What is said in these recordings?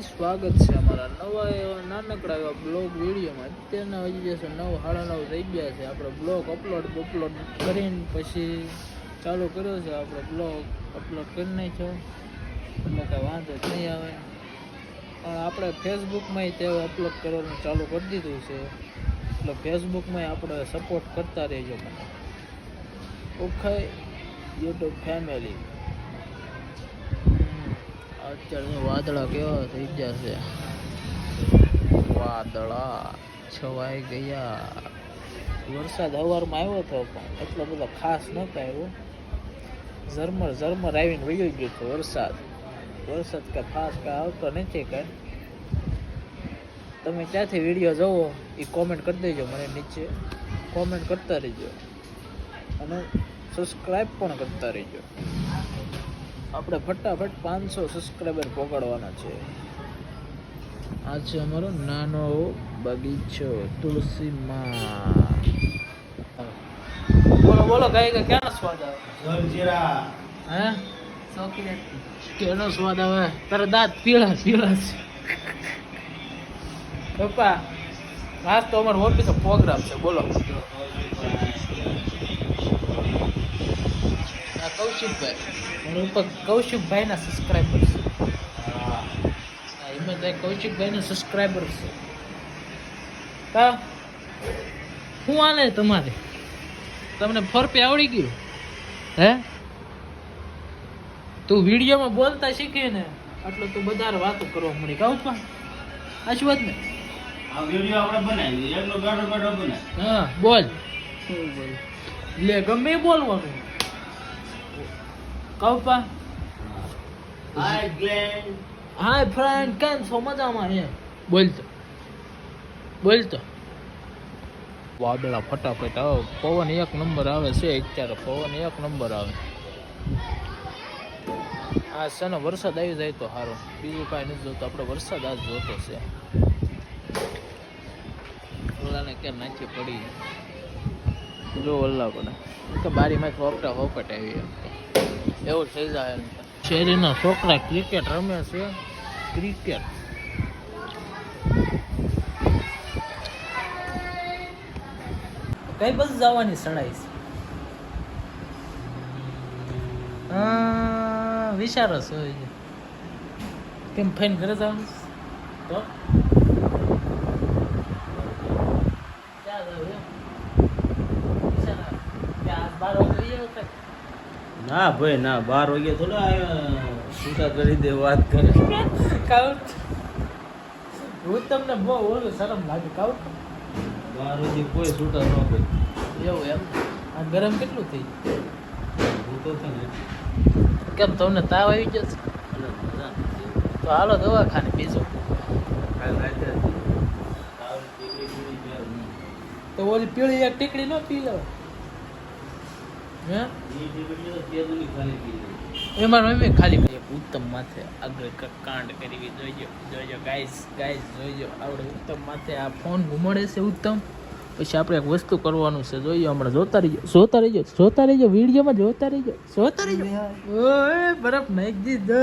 સ્વાગત છે અમારા નવા એવા નાનકડા એવા બ્લોગ વિડીયોમાં. અત્યારના હજી જશે 9:30 થઈ ગયા છે. આપણે બ્લોગ અપલોડ કરીને પછી ચાલુ કર્યો છે. આપણે બ્લોગ અપલોડ કરી નાખ્યો એટલે કાંઈ વાંધો જ નહીં આવે. પણ આપણે ફેસબુકમાંય તેઓ અપલોડ કરવાનું ચાલુ કરી દીધું છે, એટલે ફેસબુકમાં આપણે સપોર્ટ કરતા રહેજો મને. Okay YouTube family. અત્યારે વાદળા કેવા થઈ ગયા છે, વાદળા છવાઈ ગયા. વરસાદ સવારમાં આવ્યો હતો પણ એટલો બધો ખાસ નહોતો આવ્યો. ઝરમર આવીને વયો ગયો હતો વરસાદ કાંઈ ખાસ કાંઈ આવતો નથી કાંઈ. તમે ક્યાંથી વિડીયો જોવો એ કોમેન્ટ કરી દેજો મને, નીચે કોમેન્ટ કરતા રહેજો અને સબસ્ક્રાઈબ પણ કરતા રહેજો. આપણે ફટાફટ 500 સબસ્ક્રાઈબર પહોંચાડવાના છે. આ છે અમારો નાનો બગીચો તુલસીમાં. બોલો કઈ ક્યાંનો સ્વાદ આવે? હે ચોકલેટ કેનો સ્વાદ આવે? તારા દાંત પીળા છે પપ્પા. આજ તો અમારો ઓફિસ પ્રોગ્રામ છે. બોલો કૌશિકભાઈ ના સબસ્ક્રાઈબર છે. એમાં કૌશિકભાઈ ના સબસ્ક્રાઈબર છે. કા શું હાલે તમારે? તમને ફરપે આવડી ગયું હે? તું વિડીયોમાં બોલતા શીખી ને એટલે તું બધા વાતો કરવા મળી. કહું પણ આશી વાત ને. આ વિડીયો આપણે બનાવી એકલો ગાડો બનાવી. હા બોલ લે, ગમે એ બોલવાનું. કૌપા હાય ગ્લેન, હાય ફ્રેન્ડ, કેમ છો? મજામાં? એમ બોલતો વાદળા ફટાફટ આવે. પવન એક નંબર આવે છે અત્યારે, પવન એક નંબર આવે. આ છે ને વરસાદ આવી જાય તો સારું, બીજું કાંઈ નથી જોતું આપણે. વરસાદ આજ જોતો છે. ઓલાને ક્યાં નાચી પડી જો ઓલા પડે કે બારીમાં હોપટા હોપટ આવી એવું થઈ જાય. શેરીના છોકરા ક્રિકેટ રમે છે. ક્રિકેટ કઈ બસ જવાની સડાઈ છે? વિચારો છો કેમ ફાઈન ઘરે જવાનું તો ના ભાઈ ના, 12 વાગે થોડા છૂટા કરી દે વાત કરે. કાઉટ હું તમને બહુ ઓલું શરમ લાગે. કાઉટ 12 વાગે કોઈ છૂટા ન કરે. એવું એમ? આ ગરમ કેટલું થઈ હું તો છે ને કેમ તમને તાવ આવી જશે? તો હાલો દવાખાને. બીજું તો ઓલી પીળી એક ટીકડી ન પી લો. હે એમાં મમ્મી ખાલી કરી ઉત્તમ માથે આગળ કાંડ કરવી જોઈજો ગાઈસ જોઈજો. આપણે ઉત્તમ માથે આ ફોન ઘુમાડે છે ઉત્તમ. પછી આપણે એક વસ્તુ કરવાનું છે, જોઈએ હમણાં. જોતા રહીજો વિડીયોમાં. જોતા રહીજો. ઓય બરફ નાખી દીધો.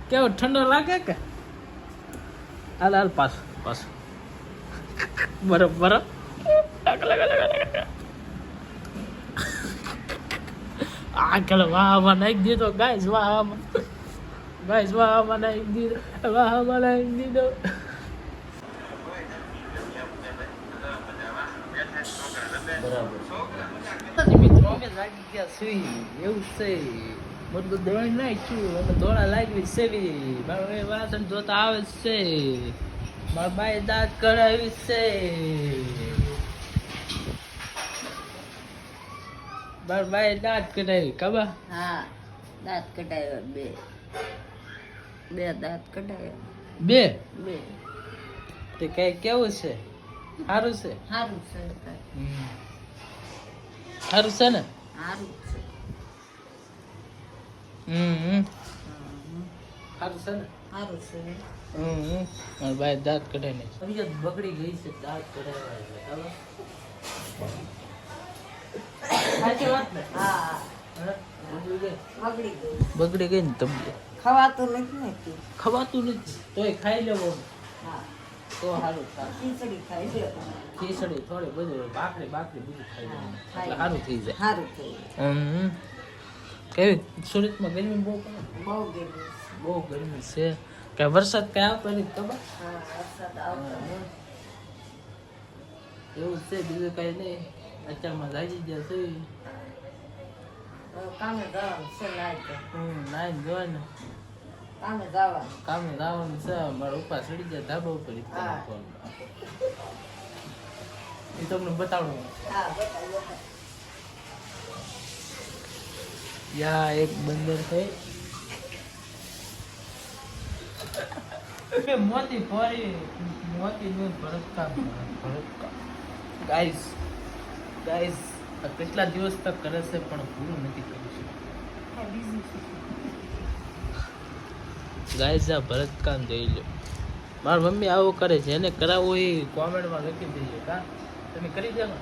કેવો ઠંડો લાગે કે? હાલ પાસ બરફ આગળ વાહમાં નાખી દીધો ગાઈસ. વાહમાં નાખી દીધો. મિત્રો અમે લાગી ગયા સુઈ. એવું છે બધું દોડી નાખ્યું અને દોડા લાગવી સેવી. મારા વાસણ જોતા આવે છે. મારા બાઈ દાંત કઢાવી છે. મારા બાઈ દાંત કઢાવી. ખબર? હા, દાંત કઢાવ્યો. બે દાંત કઢાવ્યો. બે તે કઈ કેવું છે? સારું છે? સારું છે સારું છે ને? સારું છે. સારું છે ને? સારું છે. મારા બાઈ દાંત કઢાઈ નહીં. તબિયત બગડી ગઈ છે. દાંત કઢાવ્યા છે. સાચી વાત ને? હા બગડી ગઈ ને તબિયત ખવાતું નથી ને તું. ખવાતું નથી તોય ખાઈ લેવો હા તો સારું થાય ખીચડી ખાઈ લે ખીચડી થોડી બધું ભાખરી બધું ખાઈ લેવાનું ખાઈ એટલે સારું થઈ જાય સારું થઈ જાય. કેવી સુરતમાં ગરમી બહુ પડે બહુ ગેલું. બહુ ગરમી છે કે વરસાદ કઈ આવતો નથી ખબર હા વરસાદ આવતો નથી. એવું છે બીજું કઈ નહીં અત્યારમાં જાગી ગયા છે હવે કામે જવાનું છે નાઈ તો. નાઈ જોવાય ને કામે જવાનું. કામે જવાનું છે મારા ઉપા ચડી જાય ધાબા ઉપર હા. એ તમને બતાવડું હા બતાવી બતાવી. યા એક બંદર છે મોતી ફરી મોતી નું ભરતકામ ગાઈસ કેટલા દિવસ તક કરે છે પણ પૂરું નથી કરી શકતું ગાઈસ આ ભરતકામ જોઈ લો મારી મમ્મી આવું કરે છે એને કરાવવું એ કોમેન્ટમાં લખી દેજો કા તમે કરી દેવો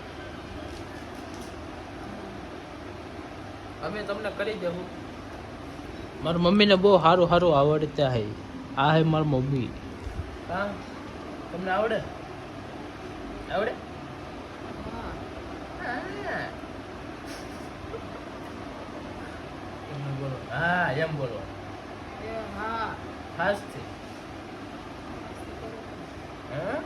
અમે તમને કરી દેવું મારી મમ્મીને બહુ સારું આવડતા હે આ હે મારી મમ્મી હા તમને આવડે આવડે બોલો હા એમ બોલો હા ખાસ છે હા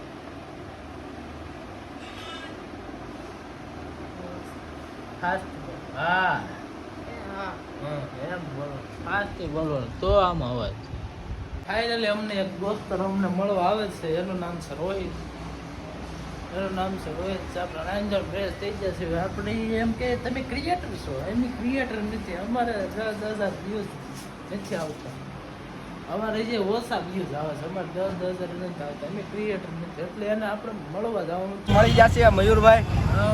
ખાસ હા એમ બોલો ફાસ્ટથી બોલો તો આમ અવાજ ફાઇનલી અમને એક દોસ્તર અમને મળવા આવે છે એનું નામ છે રોહિત છે આપણે રાંજણ ફ્રેશ થઈ જશે આપણે એમ કે તમે ક્રિએટર છો એમની ક્રિએટર નથી અમારે 10,000 વ્યૂઝ નથી આવતા અમારે જે ઓછા વ્યૂઝ આવે છે અમારે 10,000 નથી આવતા અમે ક્રિએટર નથી એટલે એને આપણે મળવા જવાનું મળી જશે મયુરભાઈ.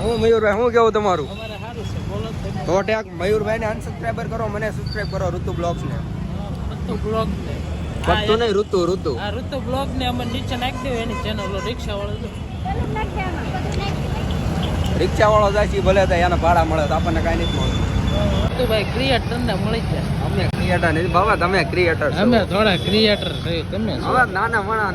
હું મયુરભાઈ, હું કેવું તમારું? અમારે સારું છે બોલો તમે તો ટેક મયુરભાઈ ને અનસબસ્ક્રાઇબર કરો, મને સબસ્ક્રાઇબ કરો. ઋતુ બ્લોગ્સ ને ઋતુ બ્લોગ ને ભક્તો નહીં, ઋતુ આ ઋતુ બ્લોગ ને અમે નીચે નાખી દેવું એની ચેનલ રિક્ષા વાળો જો રિક્ષા વાળો જાય છે ભલે તો એને ભાડા મળે તો આપણને કાંઈ નથી મળતું. તો ભાઈ ક્રિએટર ને મળી જાય અમે ક્રિએટર નથી બાબા, તમે ક્રિએટર છો. અમે થોડા ક્રિએટર છે તમે શું? હવે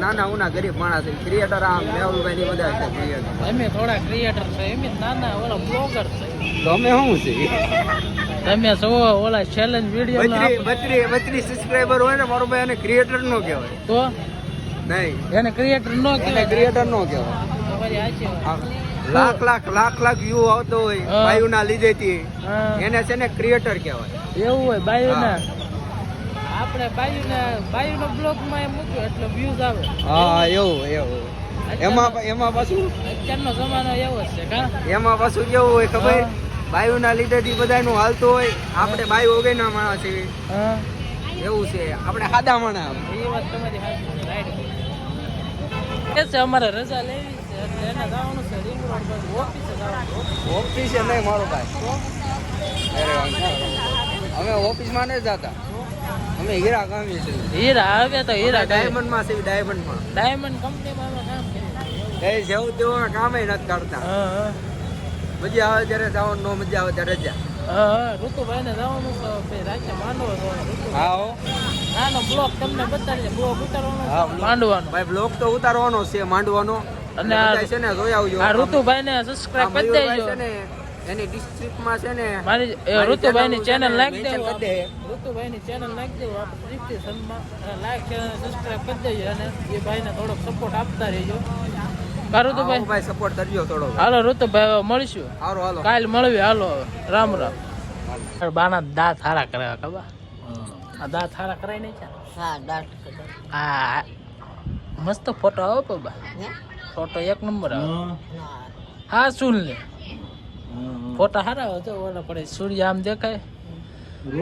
નાના ઉના ગરીબ માણસ છે. ક્રિએટર આ મેહુલભાઈ ની બધા છે ક્રિએટર. અમે થોડા ક્રિએટર છે એમ નાના ઓલા બ્લોગર છે તો અમે શું છે? તમે જોવો ઓલા ચેલેન્જ વિડિયો બત્રી સબસ્ક્રાઇબર હોય ને મારો ભાઈ એને ક્રિએટર નો કહેવાય. તો નહીં, એને ક્રિએટર નો એને કહેવાય ક્રિએટર નો કહેવાય. તમારી સાચી વાત. લાખ વ્યૂ આવતો હોય હા. ભાઈઓના લીધેથી, હા એને છે ને ક્રિએટર કહેવાય. એવું હોય બાયુના આપણે બાયુનો બ્લોગ માં એમ મૂક્યો એટલે વ્યૂઝ આવે હા એવું એમાં પાછું અત્યારનો જમાનો એવો જ છે કા એમાં પાછું કેવું હોય ખબર? હા. બાયુના લીધેથી બધાનું હાલતું હોય. આપણે બાયુ વગરના માણસ છીએ. હા એવું છે, આપણે સાદા માણસ. એ વાત તમારી સાચી છે રાઈટ કે છે અમારે રજા લેવી છે એટલે એને જવાનું છે રિંગ રોડ બાજુ ઓફિસે જવાનું ઓફિસે નહીં મારો ભાઈ, અમે ઓફિસમાં નથી જતા, અમે હીરા કામીએ છીએ. હીરા આવે તો હીરા ડાયમંડમાં છીએ, ડાયમંડમાં. ડાયમંડ કંપનીમાં અમે કામ કરીએ એ જેવું તેવું કામે નથી કરતા. હા મજા આવે ત્યારે જવાનું, નો મજા આવે ત્યારે રજા. હા ઋતુભાઈ ને જવાનું તો ભાઈ રાતે માંડવો જવાનું હા હો. નાનો બ્લોક તમને બતાડીએ બ્લોક ઉતારવાનો હા, છે, માંડવાનો ભાઈ બ્લોક તો ઉતારવાનો છે, માંડવાનો. અને આ બધા છે ને જોઈ આવજો. આ ઋતુભાઈ ને સબસ્ક્રાઇબ કરી દેજો છે ને એની ડિસ્ટ્રિક્ટમાં છે ને મારી ઋતુભાઈ ની ચેનલ નાખી mention દેવું કરી દે. ઋતુભાઈ ની ચેનલ નાખી દેવું આપણે ડિસ્ક્રિપ્શનમાં લાઈક ચેનલ સબસ્ક્રાઇબ કરી દેજો અને એ ભાઈને થોડોક સપોર્ટ આપતા રહેજો કા હા, ઋતુભાઈ ભાઈ સપોર્ટ કરજો થોડો. હાલો ઋતુભાઈ હવે મળીશું હાલો હાલો. કાલ મળવી હાલો રામ બાના દાંત હારા કરાવ્યા ખબર આ દાંત હારા કરાય નહીં છે હા દાટ કદાચ. આ મસ્ત ફોટો આવે બાબા હે? ફોટો એક નંબર આવે ના. હા સુન લે ફોટા હારા આવે તો ઓલા પડે સૂર્ય આમ દેખાય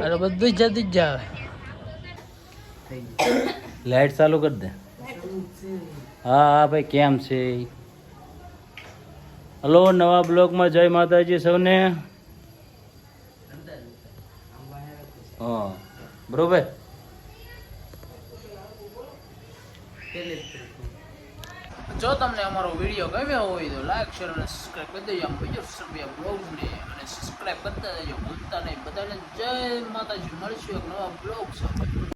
અને બધું જતું જ આવે લાઈટ ચાલુ કરી દે. હા ભાઈ કેમ છે? હલો, નવા બ્લોગમાં જય માતાજી સૌને. હા બરોબર. જો તમને અમારો વિડીયો ગમ્યો હોય તો લાઈક શેર અને સબસ્ક્રાઈબ કરી દેજો. આમ બીજો સરબિયા બ્લોગ્સને અને સબસ્ક્રાઈબ કરતા દેજો ભૂલતા નહીં. બધાને જય માતાજી. મળીશું એક નવા બ્લોગ સાથે.